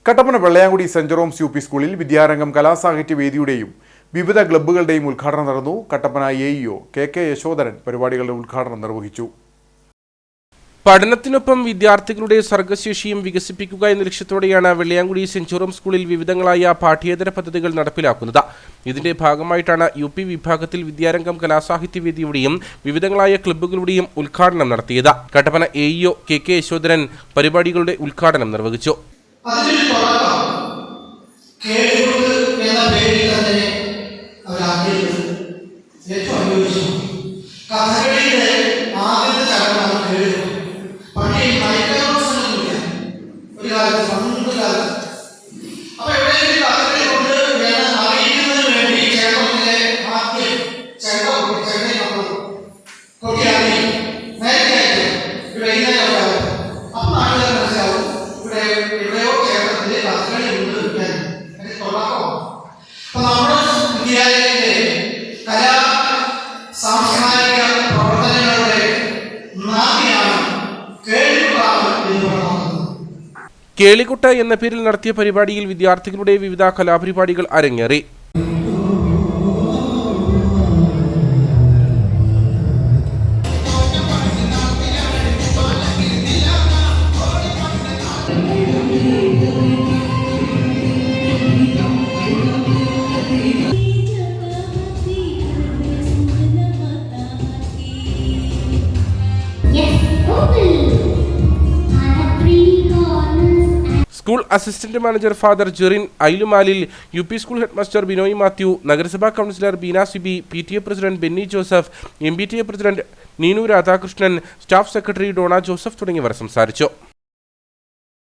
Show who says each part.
Speaker 1: Kattappana Vellayamkudy Saint Jerome's U P സ്കൂളിൽ വിദ്യാരംഗം കലാസാഹിത്യ വേദിയുടെയും വിവിധ ക്ലബ്ബുകളുടെയും ഉദ്ഘാടനം നടന്നു. കട്ടപ്പന എഇഒ കെ യശോധരൻ പരിപാടികളുടെ ഉദ്ഘാടനം നിർവഹിച്ചു.
Speaker 2: പഠനത്തിനൊപ്പം വിദ്യാർത്ഥികളുടെ സർഗശേഷിയും വികസിപ്പിക്കുക എന്ന ലക്ഷ്യത്തോടെയാണ് വെള്ളയാങ്കുടി സെന്റ് ജെറോംസ് സ്കൂളിൽ വിവിധങ്ങളായ പാഠ്യേതര പദ്ധതികൾ നടപ്പിലാക്കുന്നത്. ഇതിന്റെ ഭാഗമായിട്ടാണ് യു പി വിഭാഗത്തിൽ വിദ്യാരംഗം കലാസാഹിത്യ വേദിയുടെയും വിവിധങ്ങളായ ക്ലബ്ബുകളുടെയും ഉദ്ഘാടനം നടത്തിയത്. കട്ടപ്പന എഇഒ കെ യശോധരൻ പരിപാടികളുടെ ഉദ്ഘാടനം നിർവഹിച്ചു. കേളികുട്ട എന്ന പേരിൽ നടത്തിയ പരിപാടിയിൽ വിദ്യാർത്ഥികളുടെ വിവിധ കലാപരിപാടികൾ അരങ്ങേറി. School assistant manager father Jerin Ailumalil, U P school headmaster Binoy Mathew, നഗരസഭാ councillor Beena Sibi, PTA president Benny Joseph, MBTA president Neenu Radhakrishnan, staff secretary Dona Joseph തുടങ്ങിയവർ സംസാരിച്ചു.